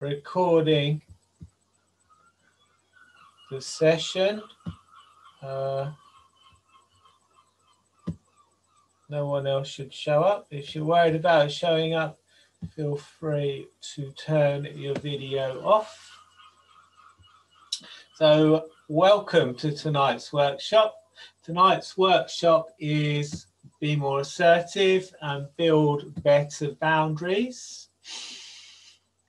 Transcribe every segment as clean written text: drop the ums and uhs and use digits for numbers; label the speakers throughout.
Speaker 1: recording the session. No one else should show up. If you're worried about showing up, feel free to turn your video off. So welcome to tonight's workshop. Tonight's workshop is be more assertive and build better boundaries.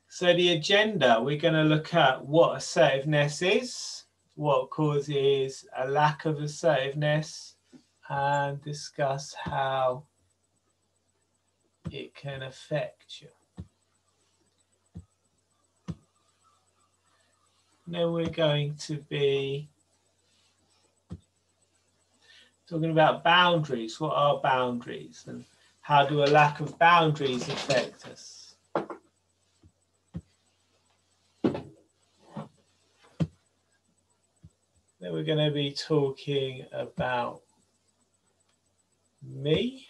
Speaker 1: So the agenda, we're going to look at what assertiveness is, what causes a lack of assertiveness, and discuss how it can affect you. Then we're going to be talking about boundaries. What are boundaries and how do a lack of boundaries affect us? Then we're going to be talking about me.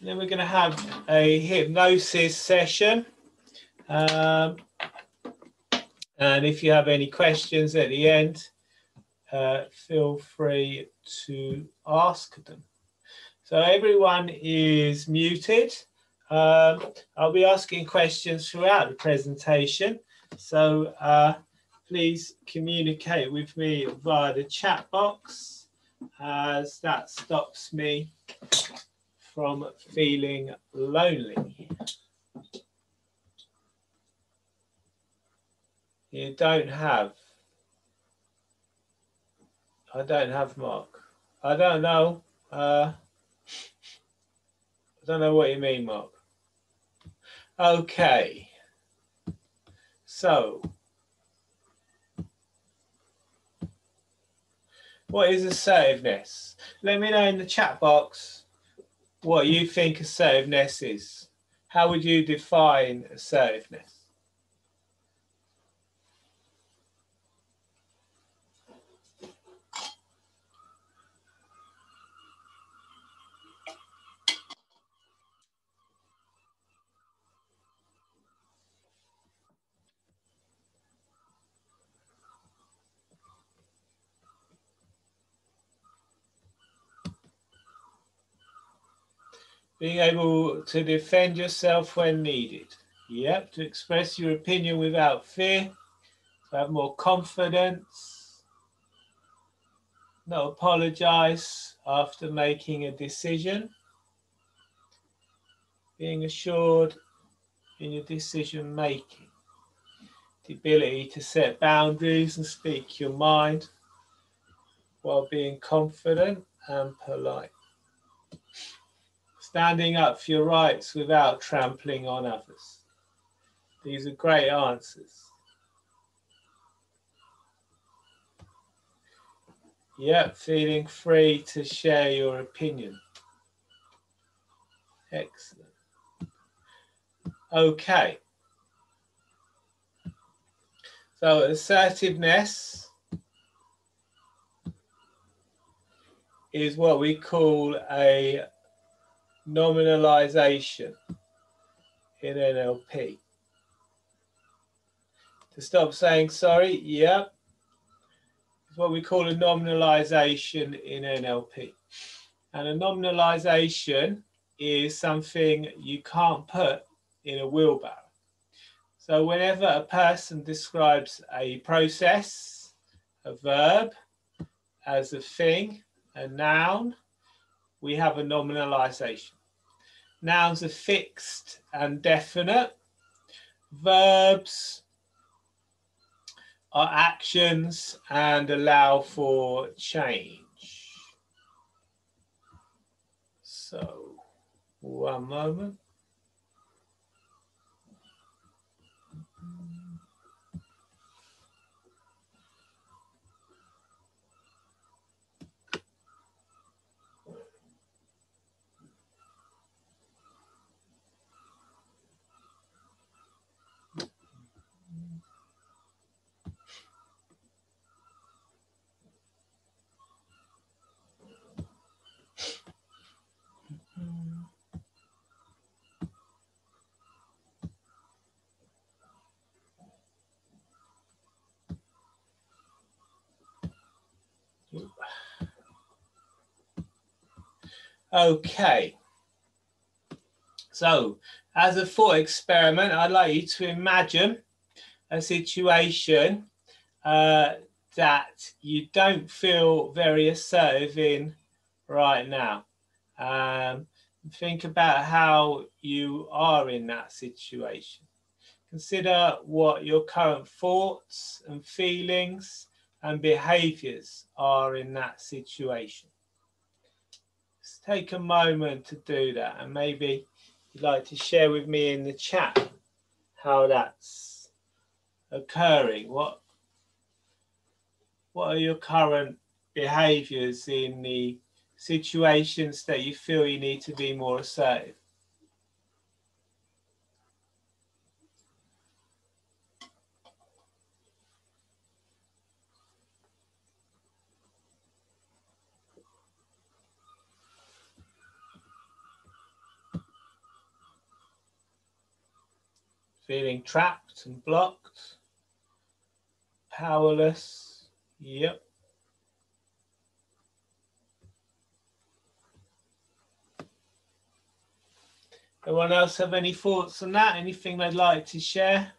Speaker 1: Then we're going to have a hypnosis session. And if you have any questions at the end, feel free to ask them. So everyone is muted. I'll be asking questions throughout the presentation. So please communicate with me via the chat box, as that stops me from feeling lonely. I don't have Mark. I don't know what you mean, Mark. Okay. So, what is assertiveness? Let me know in the chat box what you think assertiveness is. How would you define assertiveness? Being able to defend yourself when needed. Yep, to express your opinion without fear, to have more confidence, not apologize after making a decision, being assured in your decision making, the ability to set boundaries and speak your mind while being confident and polite. Standing up for your rights without trampling on others. These are great answers. Yep, feeling free to share your opinion. Excellent. Okay. So assertiveness is what we call a nominalization in NLP. To stop saying sorry, yep, it's what we call a nominalization in NLP. And a nominalization is something you can't put in a wheelbarrow. So whenever a person describes a process, a verb, as a thing, a noun, we have a nominalization. Nouns are fixed and definite. Verbs are actions and allow for change. So, one moment. Okay. So, as a thought experiment, I'd like you to imagine a situation that you don't feel very assertive in right now. Think about how you are in that situation. Consider what your current thoughts and feelings and behaviors are in that situation. Just take a moment to do that, and maybe you'd like to share with me in the chat how that's occurring. What are your current behaviors in the situations that you feel you need to be more assertive? Feeling trapped and blocked, powerless. Yep. Anyone else have any thoughts on that? Anything they'd like to share?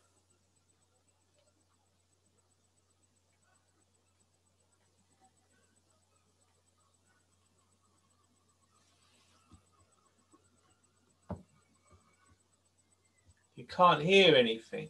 Speaker 1: You can't hear anything.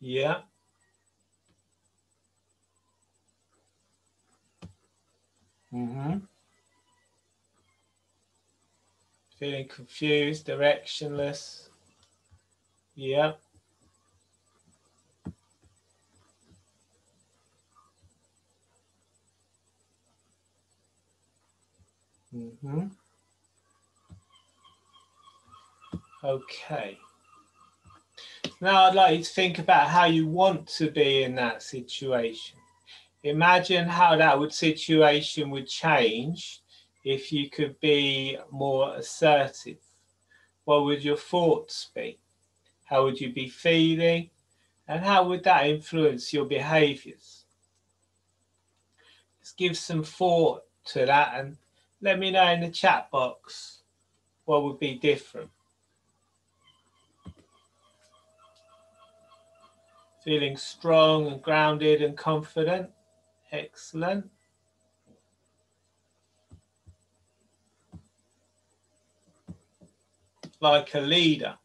Speaker 1: Yeah. Feeling confused, directionless. Yeah. Okay. Now I'd like you to think about how you want to be in that situation. Imagine how that situation would change if you could be more assertive. What would your thoughts be? How would you be feeling? And how would that influence your behaviors? Just give some thought to that and let me know in the chat box what would be different. Feeling strong and grounded and confident. Excellent. Like a leader.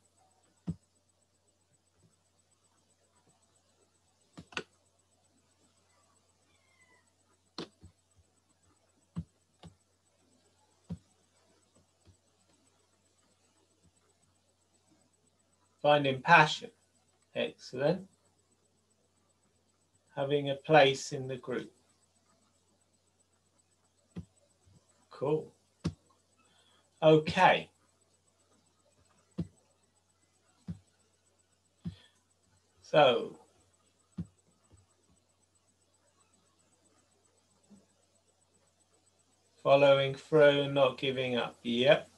Speaker 1: Finding passion. Excellent. Having a place in the group. Cool. Okay. So, following through, not giving up. Yep.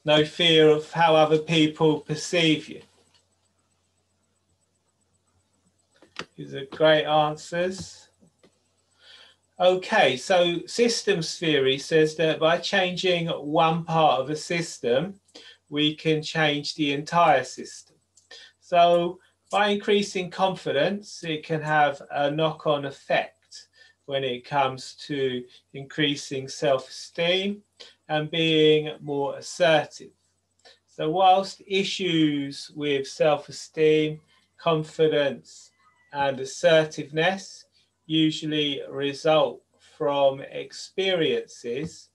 Speaker 1: No fear of how other people perceive you. These are great answers. Okay, so systems theory says that by changing one part of a system, we can change the entire system. So by increasing confidence, it can have a knock-on effect when it comes to increasing self-esteem and being more assertive. So whilst issues with self-esteem, confidence, and assertiveness usually result from experiences,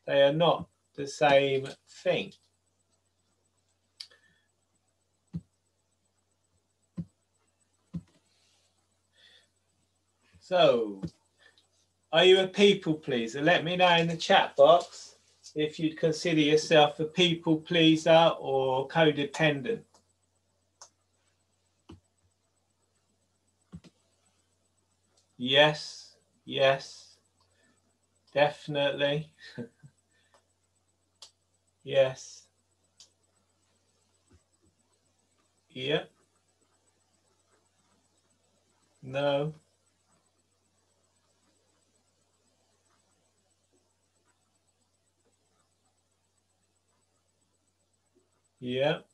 Speaker 1: they are not the same thing. So, are you a people pleaser? Let me know in the chat box if you'd consider yourself a people pleaser or codependent. Yes, Yes, definitely. Yes. Yep. No. Yep.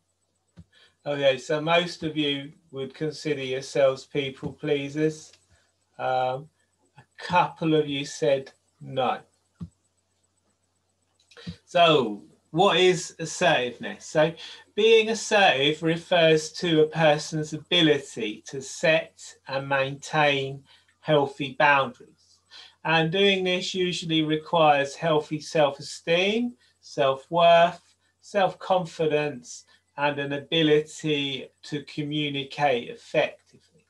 Speaker 1: Okay, so most of you would consider yourselves people pleasers. A couple of you said no. So, what is assertiveness? So, being assertive refers to a person's ability to set and maintain healthy boundaries. And doing this usually requires healthy self-esteem, self-worth, self-confidence, and an ability to communicate effectively.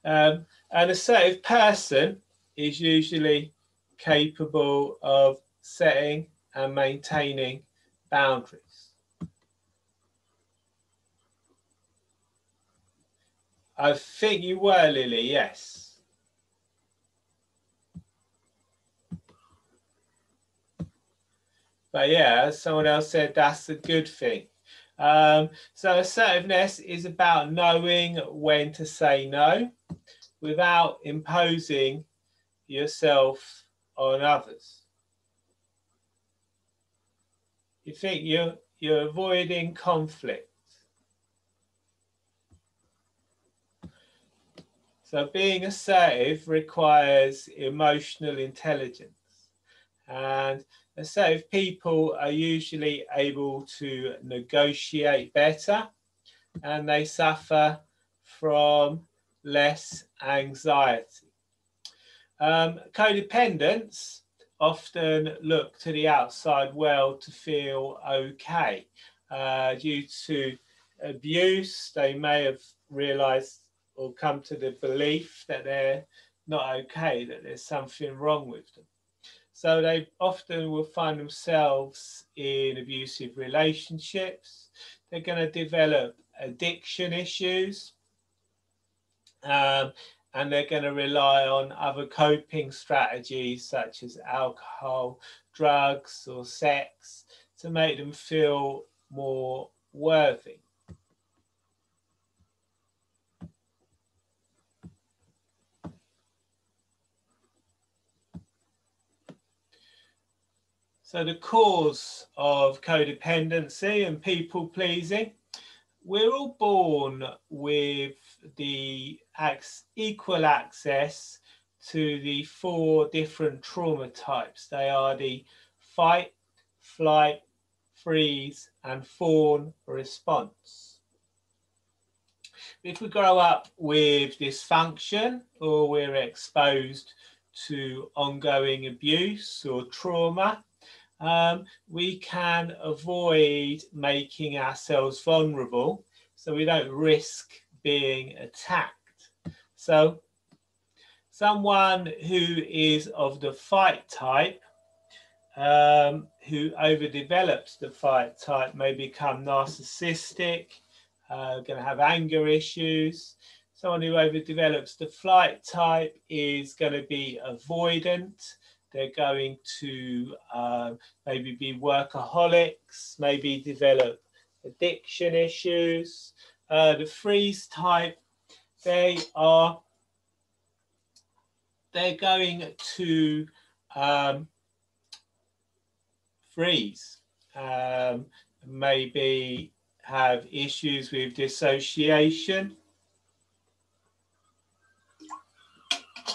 Speaker 1: An assertive person is usually capable of setting and maintaining boundaries. I think you were, Lily, yes. But yeah, someone else said that's a good thing. So assertiveness is about knowing when to say no without imposing yourself on others. You think you're avoiding conflict. So being assertive requires emotional intelligence, and assertive people are usually able to negotiate better, and they suffer from less anxiety. Codependents often look to the outside world to feel okay. Due to abuse, they may have realized or come to the belief that they're not okay, that there's something wrong with them. So they often will find themselves in abusive relationships. They're going to develop addiction issues. And they're going to rely on other coping strategies such as alcohol, drugs, or sex to make them feel more worthy. So the cause of codependency and people pleasing, we're all born with the equal access to the 4 different trauma types. They are the fight, flight, freeze, and fawn response. If we grow up with dysfunction or we're exposed to ongoing abuse or trauma, we can avoid making ourselves vulnerable so we don't risk being attacked. So someone who is of the fight type, who overdevelops the fight type, may become narcissistic, going to have anger issues. Someone who overdevelops the flight type is going to be avoidant. They're going to maybe be workaholics, maybe develop addiction issues. The freeze type, they're going to freeze, maybe have issues with dissociation.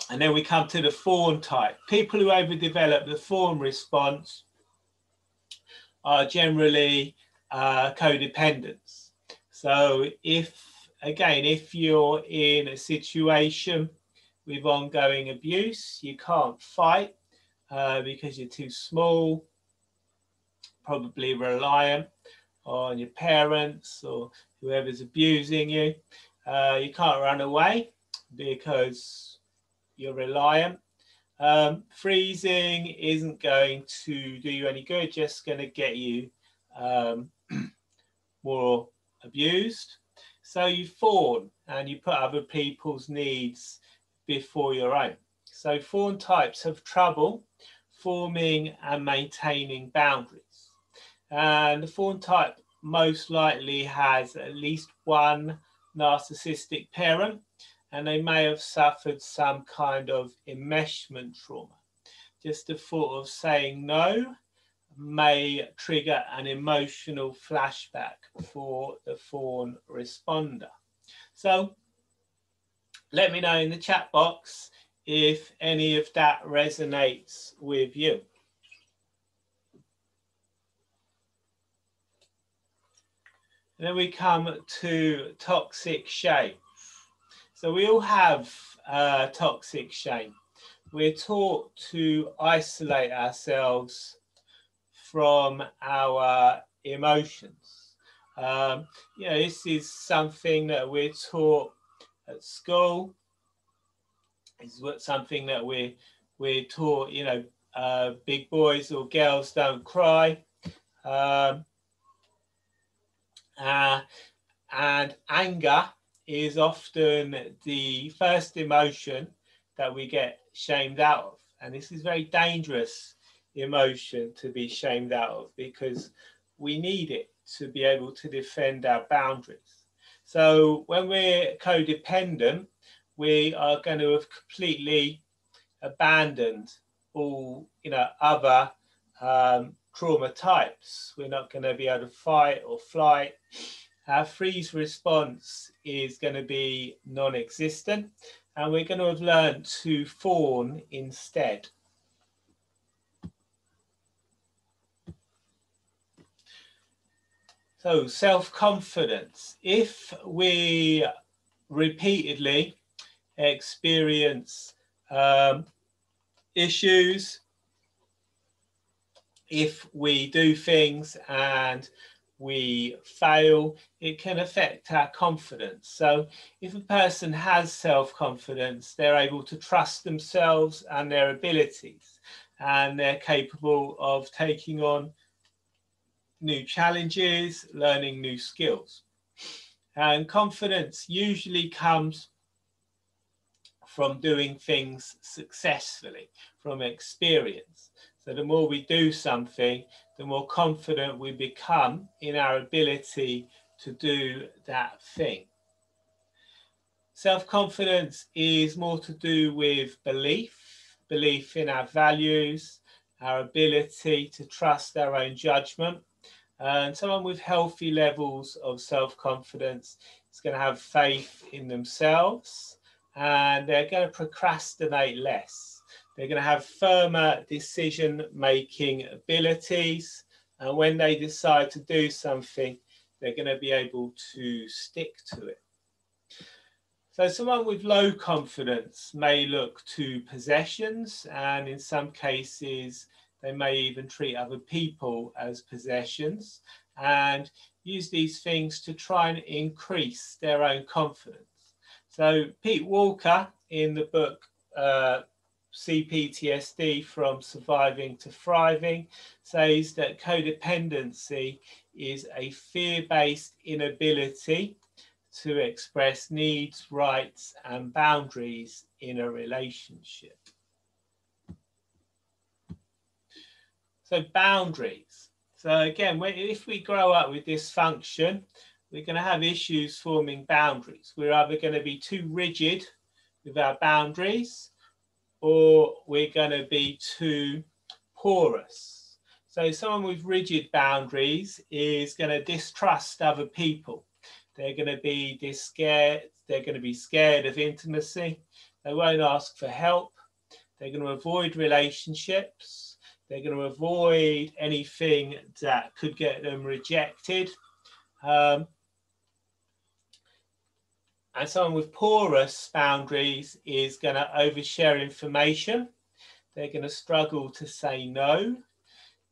Speaker 1: And then we come to the fawn type. People who overdevelop the fawn response are generally codependents. So if you're in a situation with ongoing abuse, you can't fight because you're too small, probably reliant on your parents or whoever's abusing you. You can't run away because you're reliant. Freezing isn't going to do you any good, just going to get you more abused. So you fawn and you put other people's needs before your own. So fawn types have trouble forming and maintaining boundaries. And the fawn type most likely has at least one narcissistic parent, and they may have suffered some kind of enmeshment trauma. Just the thought of saying no may trigger an emotional flashback for the fawn responder. So let me know in the chat box if any of that resonates with you. And then we come to toxic shame. So we all have toxic shame. We're taught to isolate ourselves from our emotions. This is something that we're taught at school. It's something that we're taught, big boys or girls don't cry. And anger is often the first emotion that we get shamed out of. And this is very dangerous emotion to be shamed out of, because we need it to be able to defend our boundaries. So when we're codependent, we are going to have completely abandoned all other trauma types. We're not going to be able to fight or flight. Our freeze response is going to be non-existent, and we're going to have learned to fawn instead. So self-confidence. If we repeatedly experience issues, if we do things and we fail, it can affect our confidence. So if a person has self-confidence, they're able to trust themselves and their abilities, and they're capable of taking on new challenges, learning new skills. And confidence usually comes from doing things successfully, from experience. So the more we do something, the more confident we become in our ability to do that thing. Self-confidence is more to do with belief in our values, our ability to trust our own judgment. And someone with healthy levels of self-confidence is going to have faith in themselves, and they're going to procrastinate less. They're going to have firmer decision-making abilities, and when they decide to do something, they're going to be able to stick to it. So someone with low confidence may look to possessions, and in some cases, they may even treat other people as possessions and use these things to try and increase their own confidence. So Pete Walker, in the book CPTSD, From Surviving to Thriving, says that codependency is a fear-based inability to express needs, rights, and boundaries in a relationship. So boundaries. So again, if we grow up with dysfunction, we're going to have issues forming boundaries. We're either going to be too rigid with our boundaries, or we're going to be too porous. So someone with rigid boundaries is going to distrust other people. They're going to be scared. They're going to be scared of intimacy. They won't ask for help. They're going to avoid relationships. They're going to avoid anything that could get them rejected. And someone with porous boundaries is going to overshare information. They're going to struggle to say no.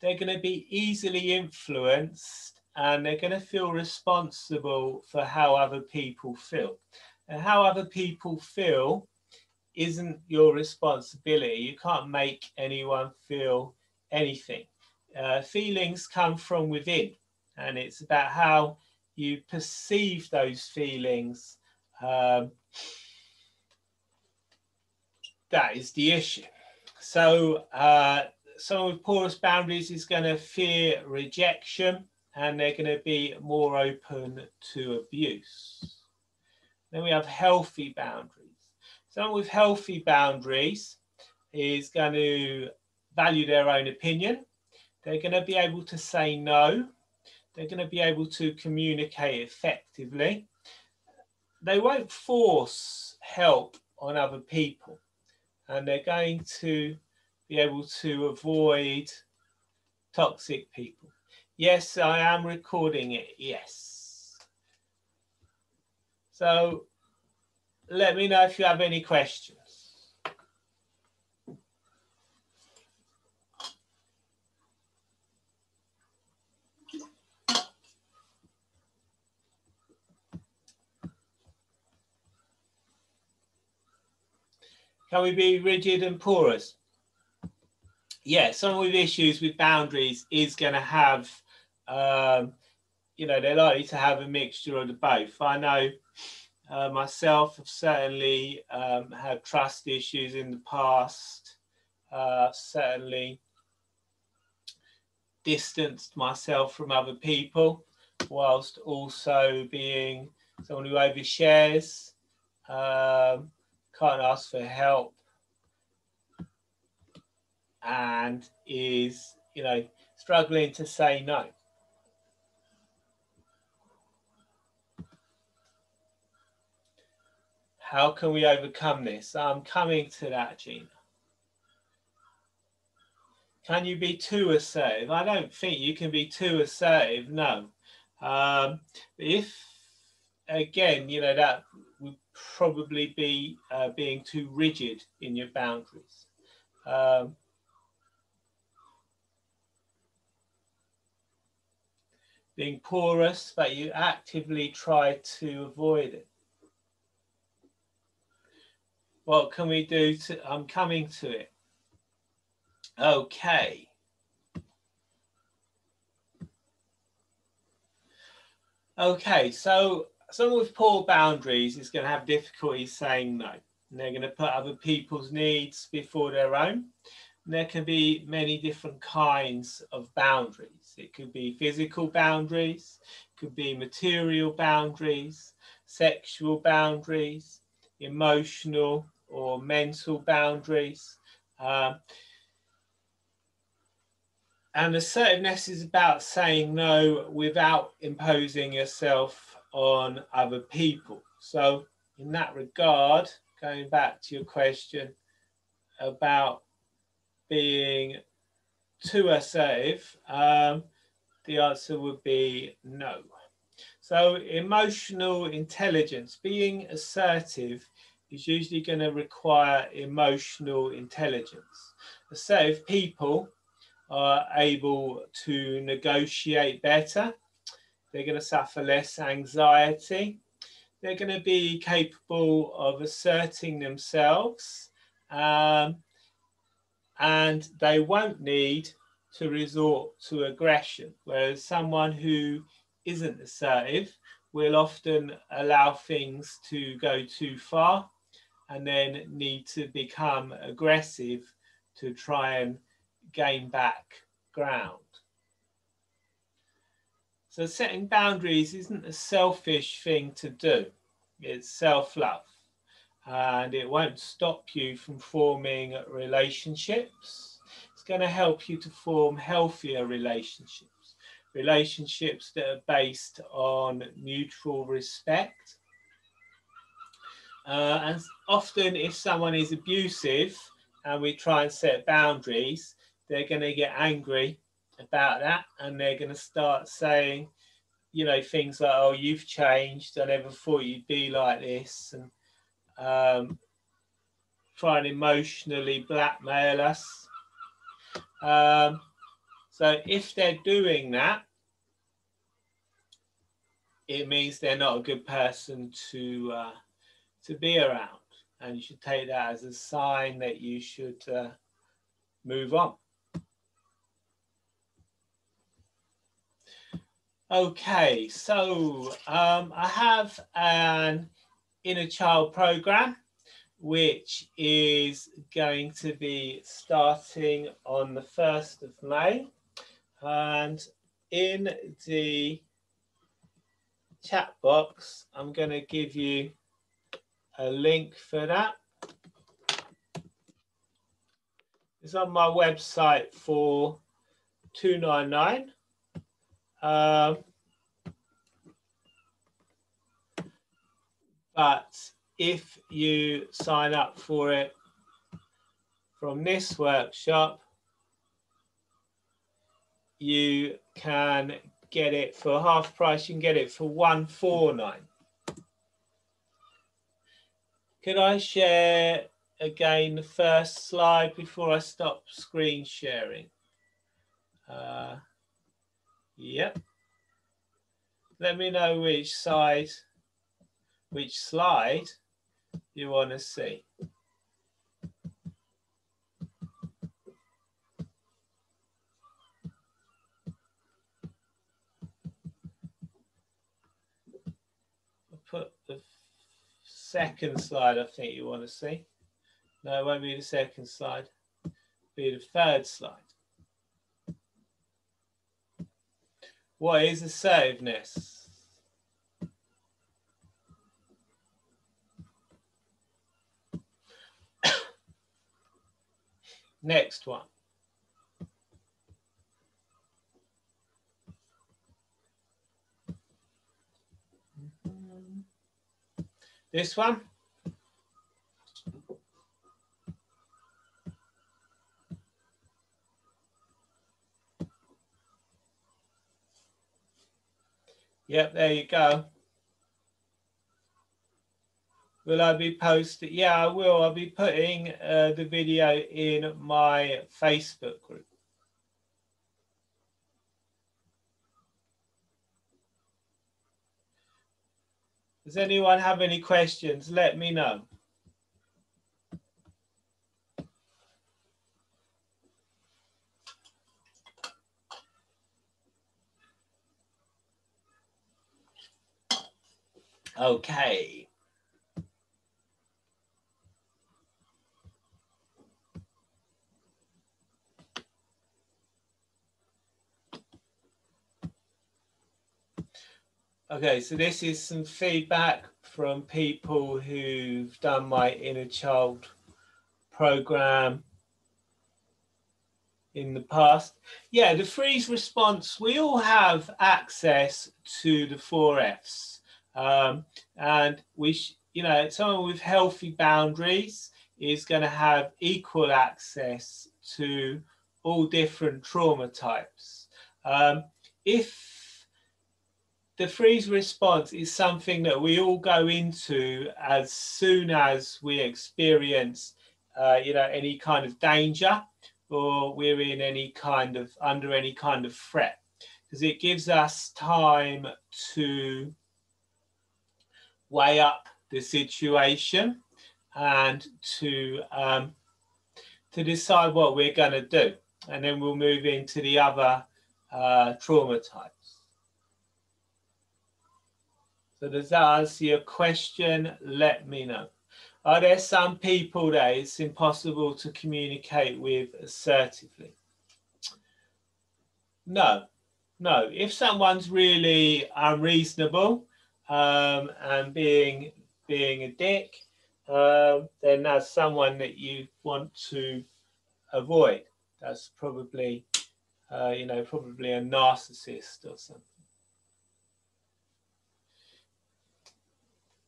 Speaker 1: They're going to be easily influenced, and they're going to feel responsible for how other people feel. And how other people feel isn't your responsibility. You can't make anyone feel anything. Feelings come from within, and it's about how you perceive those feelings that is the issue. So someone with porous boundaries is going to fear rejection, and they're going to be more open to abuse. Then we have healthy boundaries. Someone with healthy boundaries is going to value their own opinion. They're going to be able to say no. They're going to be able to communicate effectively. They won't force help on other people, and they're going to be able to avoid toxic people. Yes, I am recording it. Yes. So let me know if you have any questions. Can we be rigid and porous? Yeah, someone with issues with boundaries is going to have, you know, they're likely to have a mixture of the both. I know myself have certainly had trust issues in the past, certainly distanced myself from other people, whilst also being someone who overshares, can't ask for help, and is, you know, struggling to say no. How can we overcome this? I'm coming to that, Gina. Can you be too assertive? I don't think you can be too assertive, no. If, again, you know, that would probably be being too rigid in your boundaries. Being porous, but you actively try to avoid it. What can we do to, I'm coming to it. Okay. Okay, so someone with poor boundaries is going to have difficulty saying no. And they're going to put other people's needs before their own. And there can be many different kinds of boundaries. It could be physical boundaries, it could be material boundaries, sexual boundaries, emotional or mental boundaries. And assertiveness is about saying no without imposing yourself on other people. So in that regard, going back to your question about being too assertive, the answer would be no. So emotional intelligence, being assertive is usually going to require emotional intelligence. Assertive people are able to negotiate better. They're going to suffer less anxiety. They're going to be capable of asserting themselves, and they won't need to resort to aggression, whereas someone who isn't assertive will often allow things to go too far and then need to become aggressive to try and gain back ground. So setting boundaries isn't a selfish thing to do. It's self-love, and it won't stop you from forming relationships. It's going to help you to form healthier relationships, relationships that are based on mutual respect. And often if someone is abusive and we try and set boundaries, they're going to get angry about that, and they're going to start saying, you know, things like, oh, you've changed, I never thought you'd be like this, and try and emotionally blackmail us. So if they're doing that, it means they're not a good person to be around, and you should take that as a sign that you should move on. Okay, so I have an inner child program which is going to be starting on the 1st of May. And in the chat box, I'm going to give you a link for that. It's on my website for $2.99. But if you sign up for it from this workshop, you can get it for half price. You can get it for $149. Could I share again the first slide before I stop screen sharing? Yep. Let me know which slide you want to see. I'll put the second slide I think you want to see. No, it won't be the second slide. It'll be the third slide. What is assertiveness? Next one. This one. Yep, there you go. Will I be posting? Yeah, I will. I'll be putting the video in my Facebook group. Does anyone have any questions? Let me know. Okay. Okay, so this is some feedback from people who've done my inner child program in the past. Yeah, the freeze response, we all have access to the 4Fs. And you know, someone with healthy boundaries is going to have equal access to all different trauma types. If the freeze response is something that we all go into as soon as we experience, you know, any kind of danger, or we're in under any kind of threat, because it gives us time to weigh up the situation and to decide what we're going to do, and then we'll move into the other trauma types. So does that answer your question? Let me know. Are there some people that it's impossible to communicate with assertively? No, no. If someone's really unreasonable and being a dick, then that's someone that you want to avoid. That's probably, you know, probably a narcissist or something.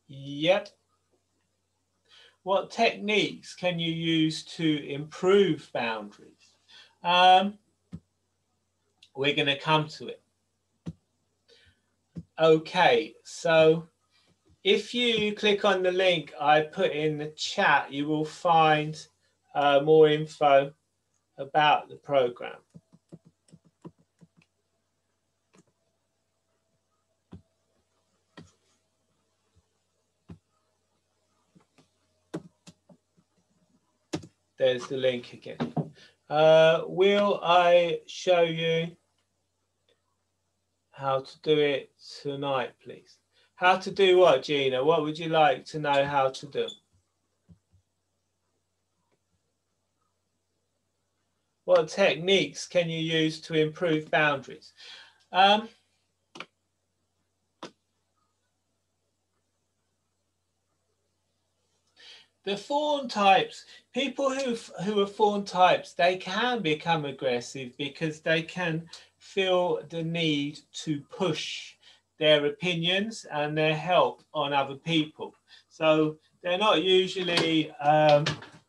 Speaker 1: Yep. What techniques can you use to improve boundaries? We're going to come to it. Okay, so if you click on the link I put in the chat, you will find more info about the program. There's the link again. Will I show you how to do it tonight, please? How to do what, Gina? What would you like to know how to do? What techniques can you use to improve boundaries? The fawn types, people who are fawn types, they can become aggressive because they can feel the need to push their opinions and their help on other people. So they're not usually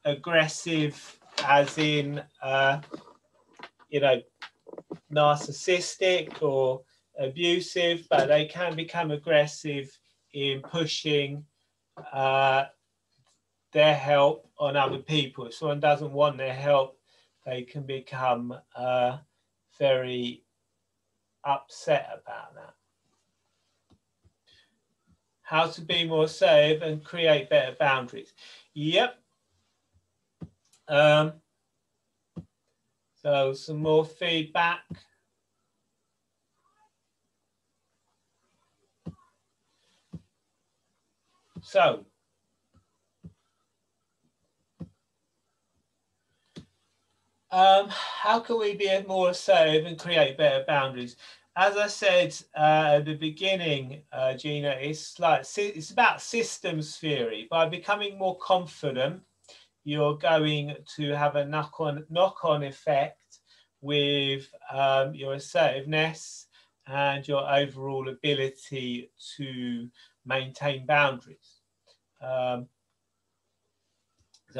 Speaker 1: aggressive as in, you know, narcissistic or abusive, but they can become aggressive in pushing their help on other people. If someone doesn't want their help, they can become very upset about that. How to be more assertive and create better boundaries. Yep. So some more feedback. So how can we be more assertive and create better boundaries? As I said at the beginning, Gina, it's about systems theory. By becoming more confident, you're going to have a knock-on effect with your assertiveness and your overall ability to maintain boundaries. So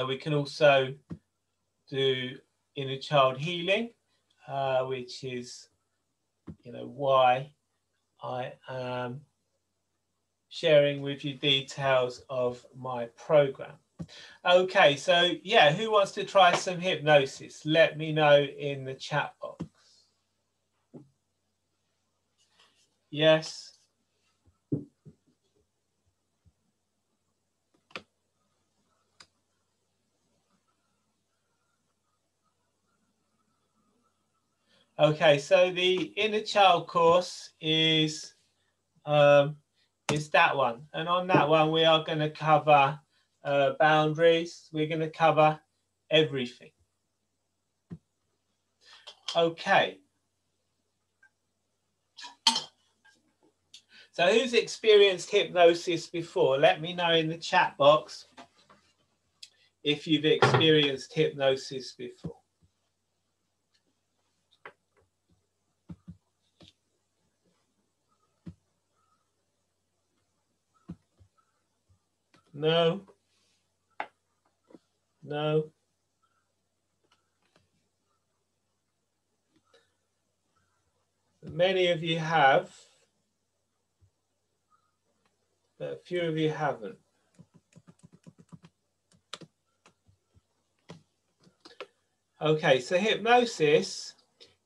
Speaker 1: we can also do inner child healing, which is, you know, why I am sharing with you details of my program. Okay, so yeah, who wants to try some hypnosis? Let me know in the chat box. Yes. Okay, so the inner child course is that one, and on that one we are going to cover boundaries. We're going to cover everything. Okay. So who's experienced hypnosis before? Let me know in the chat box if you've experienced hypnosis before. No? No? Many of you have, but a few of you haven't. Okay, so hypnosis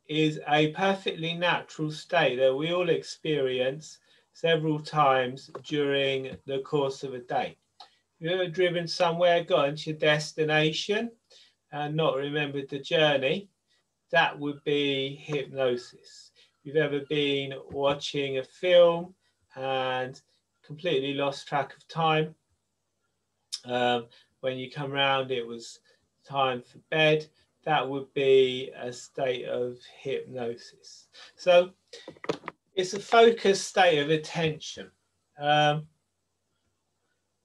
Speaker 1: is a perfectly natural state that we all experience several times during the course of a day. Have you ever driven somewhere, gotten to your destination and not remembered the journey? That would be hypnosis. If you've ever been watching a film and completely lost track of time, when you come round it was time for bed, that would be a state of hypnosis. So it's a focused state of attention.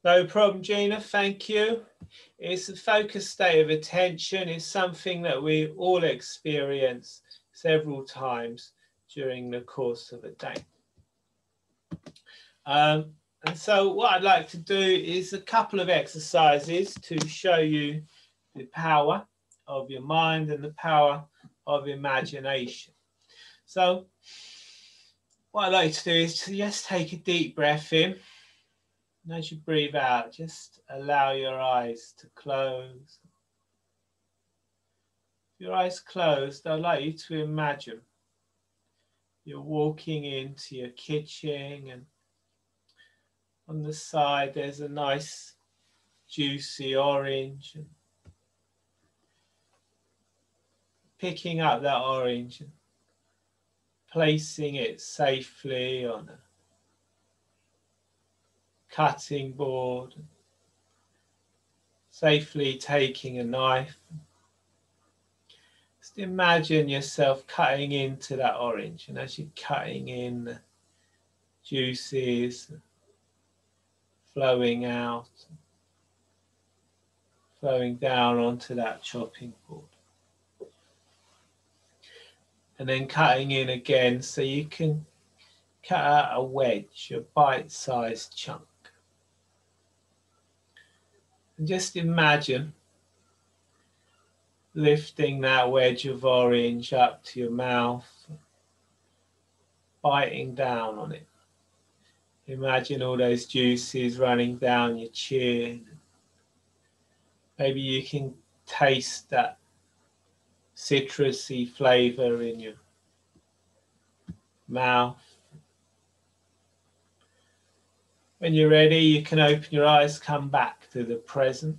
Speaker 1: No problem, Gina, thank you. It's a focused state of attention. It's something that we all experience several times during the course of a day. And so what I'd like to do is a couple of exercises to show you the power of your mind and the power of imagination. So what I'd like to do is to just take a deep breath in. And as you breathe out, just allow your eyes to close. With your eyes closed, I'd like you to imagine you're walking into your kitchen and on the side there's a nice juicy orange. And picking up that orange and placing it safely on a cutting board, safely taking a knife, just imagine yourself cutting into that orange, and as you're cutting in, the juices flowing out, flowing down onto that chopping board. And then cutting in again so you can cut out a wedge, a bite-sized chunk. And just imagine lifting that wedge of orange up to your mouth, biting down on it. Imagine all those juices running down your chin. Maybe you can taste that citrusy flavor in your mouth. When you're ready, you can open your eyes, come back to the present.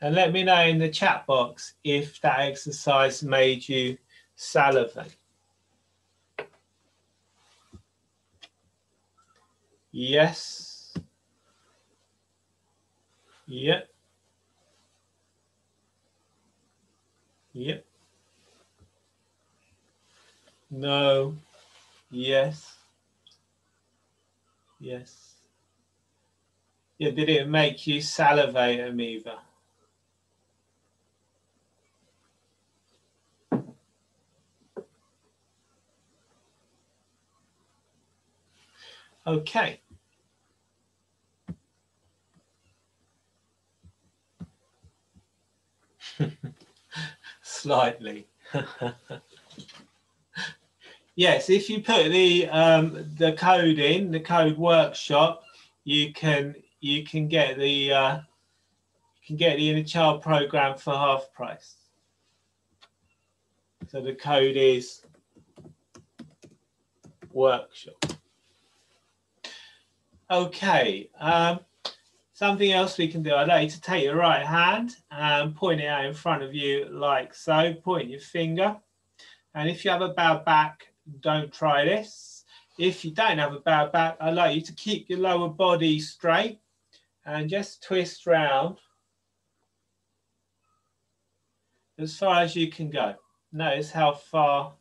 Speaker 1: And let me know in the chat box if that exercise made you salivate. Yes. Yep. Yep. No. Yes. Yes. Yeah, did it make you salivate, Amoeba? Okay. Slightly. Yes, if you put the code in, the code workshop, you can get the inner child program for half price. So the code is workshop. Okay. Something else we can do. I'd like you to take your right hand and point it out in front of you like so. Point your finger. And if you have a bad back, don't try this. If you don't have a bad back, I'd like you to keep your lower body straight and just twist round as far as you can go. Notice how far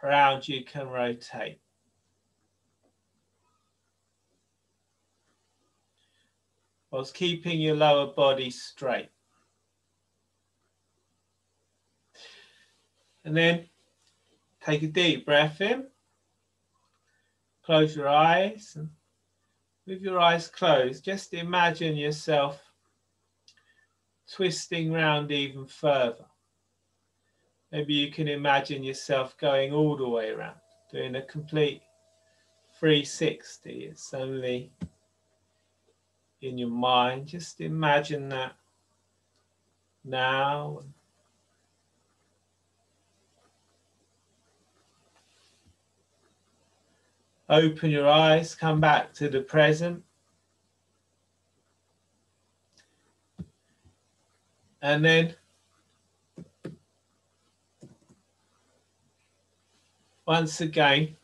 Speaker 1: around you can rotate. Whilst keeping your lower body straight. And then take a deep breath in. Close your eyes. And with your eyes closed, just imagine yourself twisting round even further. Maybe you can imagine yourself going all the way around, doing a complete 360. It's only in your mind. Just imagine that now. Open your eyes, come back to the present. And then once again,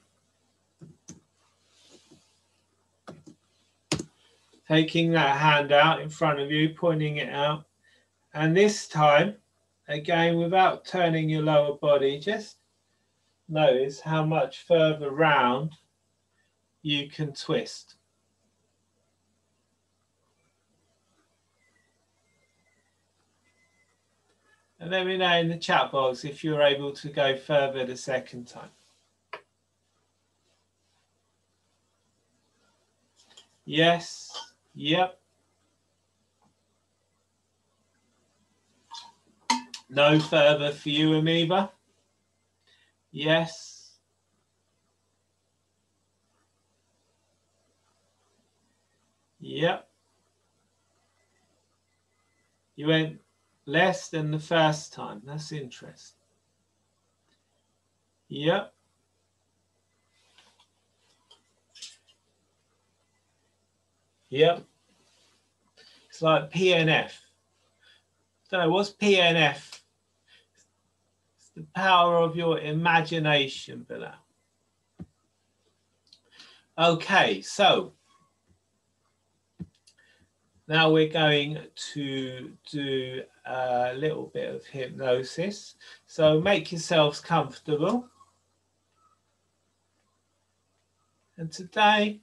Speaker 1: taking that hand out in front of you, pointing it out. And this time, again, without turning your lower body, just notice how much further round you can twist. And let me know in the chat box if you're able to go further the second time. Yes. Yep. No further for you, Amoeba. Yes. Yep. You went less than the first time. That's interesting. Yep. Yep. It's like PNF. Don't know, what's PNF? It's the power of your imagination, Bilal. Okay, so Now we're going to do a little bit of hypnosis. So make yourselves comfortable. And today,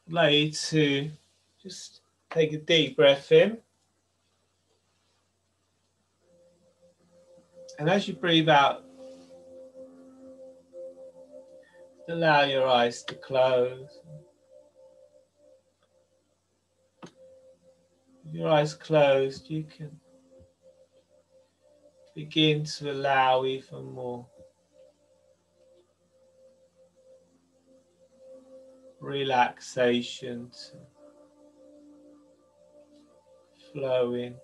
Speaker 1: I'd like you to just take a deep breath in. And as you breathe out, allow your eyes to close. With your eyes closed, you can begin to allow even more relaxation to flow in.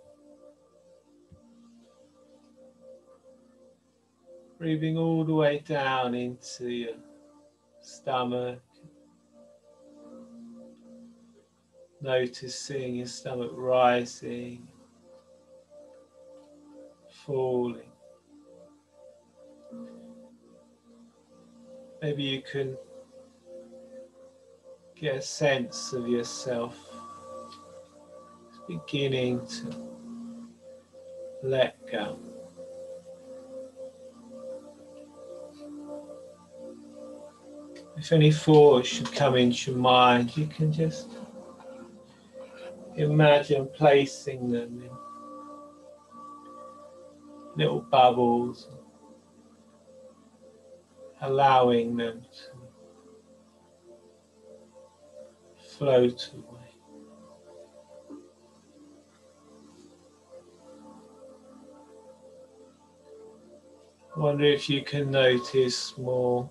Speaker 1: Breathing all the way down into your stomach. Noticing your stomach rising, falling. Maybe you can get a sense of yourself beginning to let go. If any thoughts should come into your mind, you can just imagine placing them in little bubbles, allowing them to float away. I wonder if you can notice more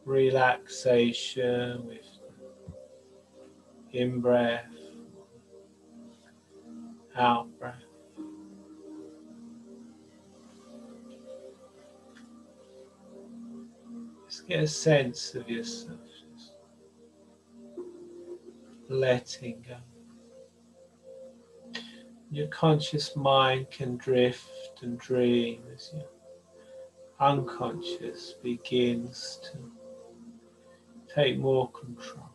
Speaker 1: relaxation with in-breath, out-breath. Just get a sense of yourself, just letting go. Your conscious mind can drift and dream as your unconscious begins to take more control.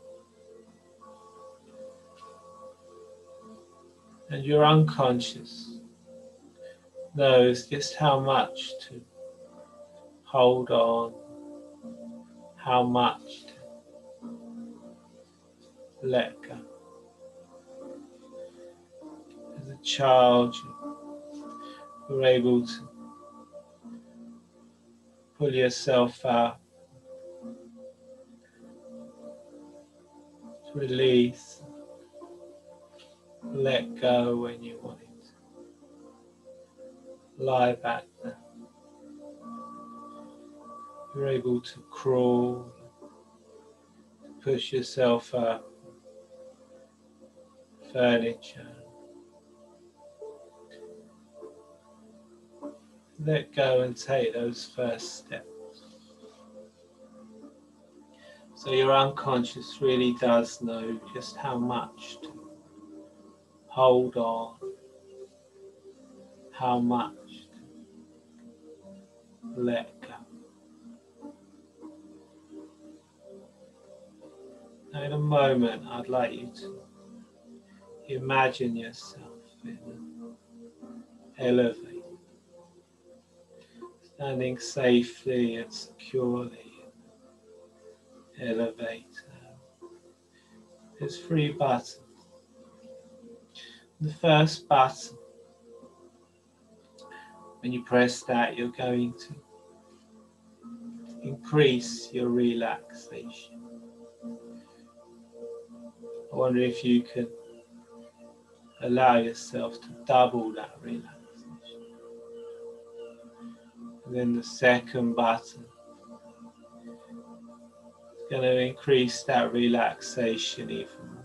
Speaker 1: And your unconscious knows just how much to hold on, how much to let go. As a child, you were able to pull yourself out, to release, let go when you wanted to lie back down. You're able to crawl, to push yourself up, furniture. Let go and take those first steps. So your unconscious really does know just how much to hold on, how much to let go. Now in a moment, I'd like you to imagine yourself in an elevator, standing safely and securely in the elevator. There's 3 buttons. The first button, when you press that, you're going to increase your relaxation. I wonder if you can allow yourself to double that relaxation. And then the second button is going to increase that relaxation even more.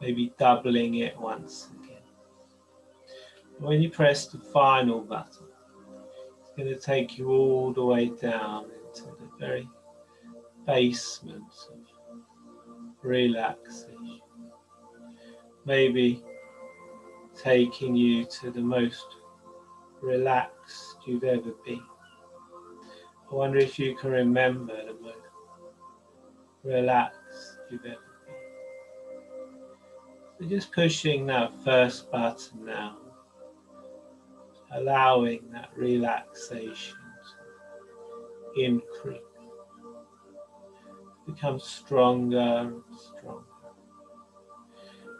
Speaker 1: Maybe doubling it once again. When you press the final button, it's going to take you all the way down into the very basement of relaxation. Maybe taking you to the most relaxed you've ever been. I wonder if you can remember the most relaxed you've ever been. So just pushing that first button now, allowing that relaxation to increase, become stronger and stronger.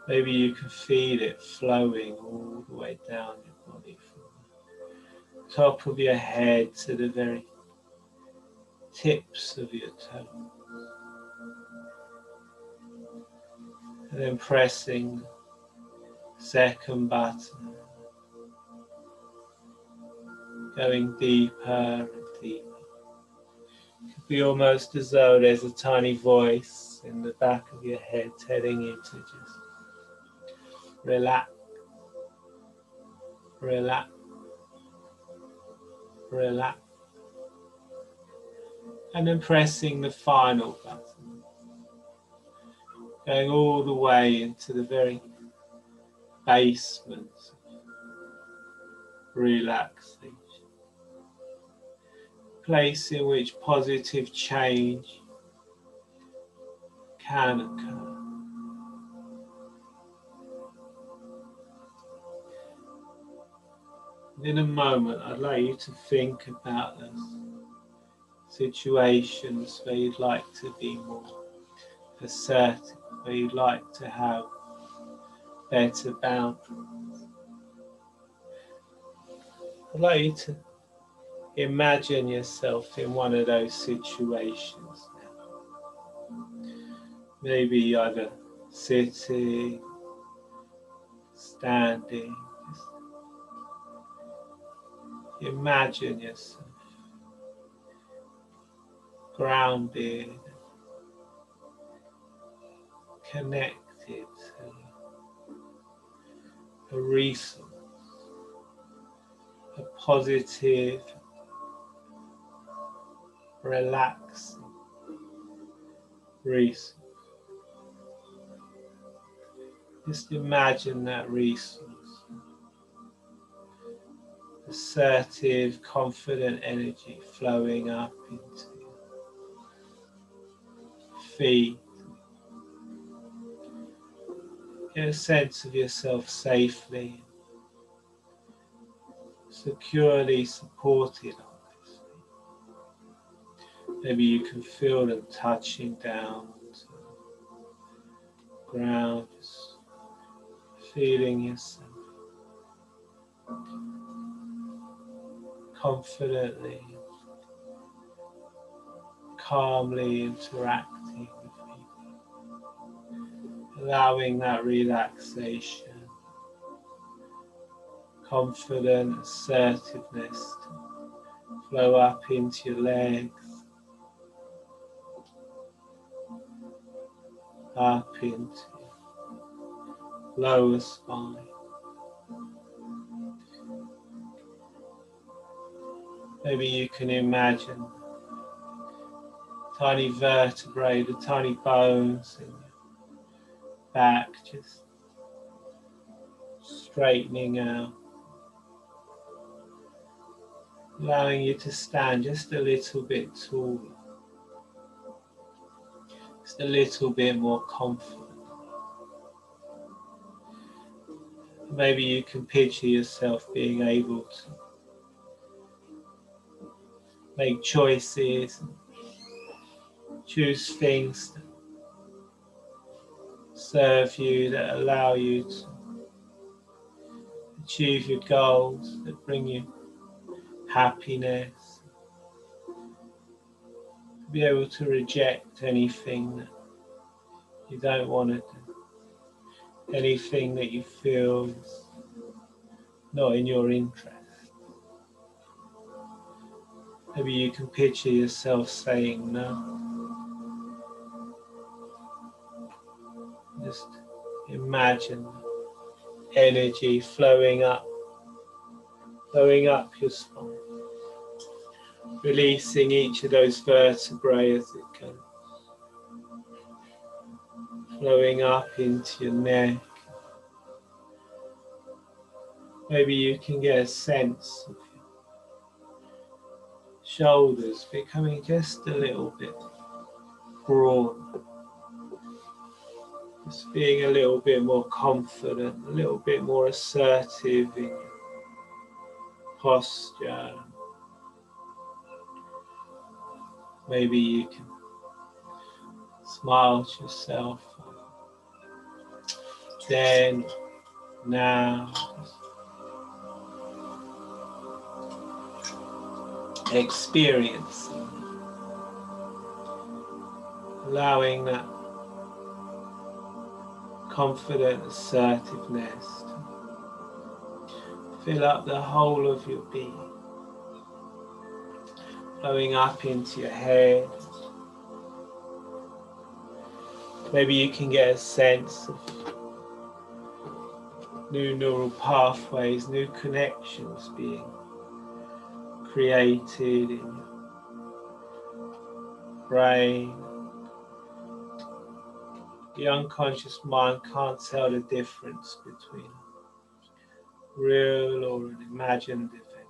Speaker 1: Maybe you can feel it flowing all the way down your body from the top of your head to the very tips of your toes. And then pressing the second button, going deeper and deeper. It could be almost as though there's a tiny voice in the back of your head telling you to just relax, relax, relax. And then pressing the final button, going all the way into the very basement of relaxation. Place in which positive change can occur. And in a moment, I'd like you to think about those situations where you'd like to be more assertive, where you'd like to have better boundaries. I'd like you to imagine yourself in one of those situations now. Maybe either sitting, standing. Just imagine yourself grounded, connected to a resource, a positive, relaxing resource. Just imagine that resource. Assertive, confident energy flowing up into your feet. Get a sense of yourself safely, securely supported on this feet. Maybe you can feel them touching down to the ground, just feeling yourself confidently, calmly interacting with people, allowing that relaxation, confident assertiveness to flow up into your legs, up into your lower spine. Maybe you can imagine tiny vertebrae, the tiny bones in your back just straightening out, allowing you to stand just a little bit taller, just a little bit more confident. Maybe you can picture yourself being able to make choices, choose things that serve you, that allow you to achieve your goals, that bring you happiness. Be able to reject anything that you don't want to do, anything that you feel is not in your interest. Maybe you can picture yourself saying no. Just imagine energy flowing up your spine, releasing each of those vertebrae as it goes, flowing up into your neck. Maybe you can get a sense of your shoulders becoming just a little bit broader, Just being a little bit more confident, a little bit more assertive in your posture. Maybe you can smile to yourself. Then, now, experiencing, allowing that confident assertiveness to fill up the whole of your being, flowing up into your head. Maybe you can get a sense of new neural pathways, new connections being created in your brain. The unconscious mind can't tell the difference between real or an imagined event.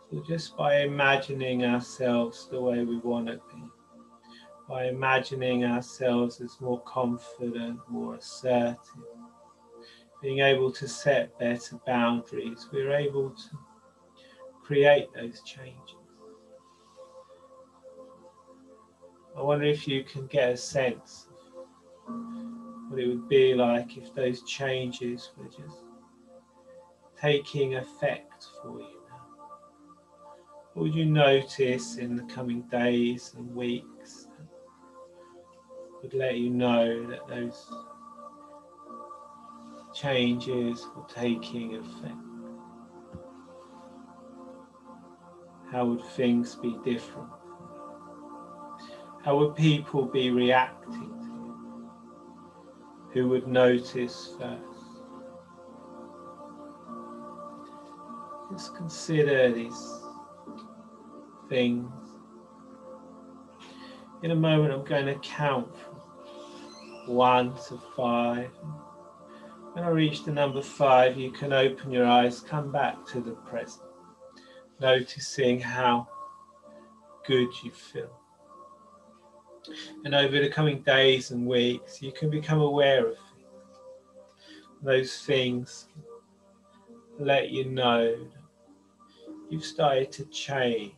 Speaker 1: So just by imagining ourselves the way we want to be, by imagining ourselves as more confident, more assertive, being able to set better boundaries, we're able to create those changes. I wonder if you can get a sense of what it would be like if those changes were just taking effect for you now. What would you notice in the coming days and weeks that would let you know that those changes were taking effect? How would things be different? How would people be reacting to you? Who would notice first? Just consider these things. In a moment I'm going to count from 1 to 5. When I reach the number 5, you can open your eyes, come back to the present, noticing how good you feel. And over the coming days and weeks, you can become aware of things. Those things let you know that you've started to change.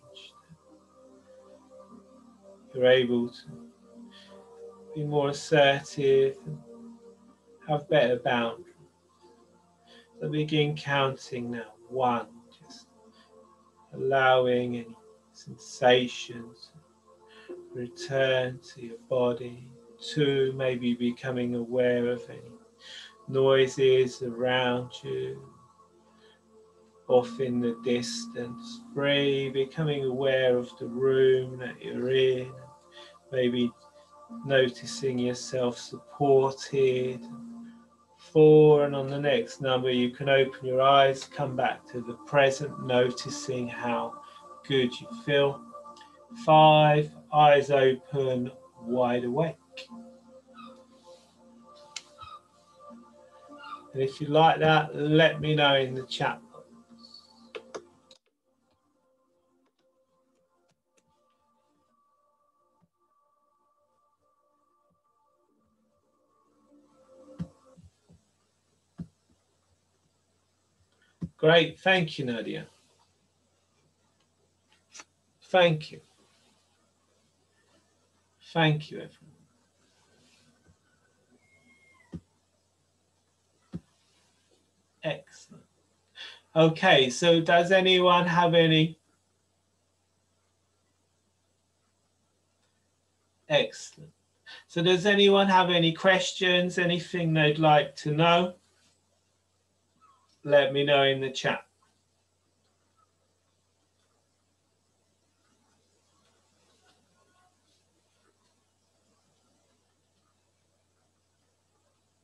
Speaker 1: You're able to be more assertive and have better boundaries. So begin counting now. 1, just allowing any sensations return to your body. 2, maybe becoming aware of any noises around you, off in the distance. 3, becoming aware of the room that you're in, maybe noticing yourself supported. 4, and on the next number you can open your eyes, come back to the present, noticing how good you feel. 5, eyes open, wide awake. And if you like that, let me know in the chat box. Great, thank you, Nadia. Thank you. Thank you, everyone. Excellent. Okay, so does anyone have any? Excellent. So does anyone have any questions, anything they'd like to know? Let me know in the chat.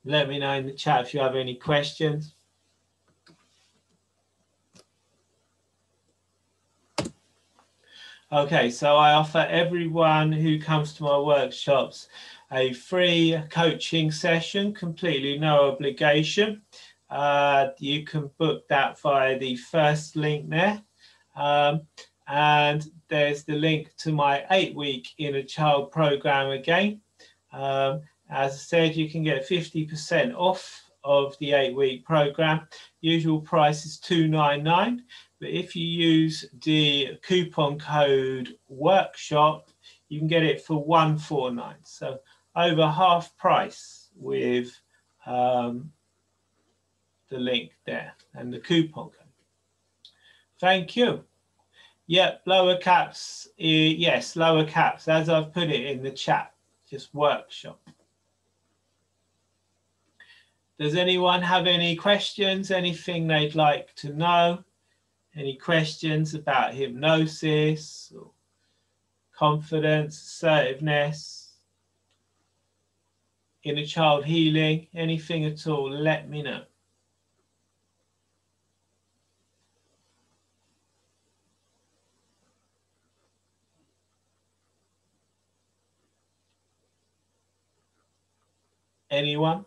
Speaker 1: Let me know in the chat if you have any questions. Okay, so I offer everyone who comes to my workshops a free coaching session, completely no obligation. You can book that via the first link there. And there's the link to my 8-week inner child program again. As I said, you can get 50% off of the 8-week program. Usual price is $299, but if you use the coupon code workshop, you can get it for $149. So over half price with the link there and the coupon code. Thank you. Yep, lower caps. Yes, lower caps, as I've put it in the chat, just workshop. Does anyone have any questions? Anything they'd like to know? Any questions about hypnosis or confidence, assertiveness, inner child healing? Anything at all, let me know. Anyone?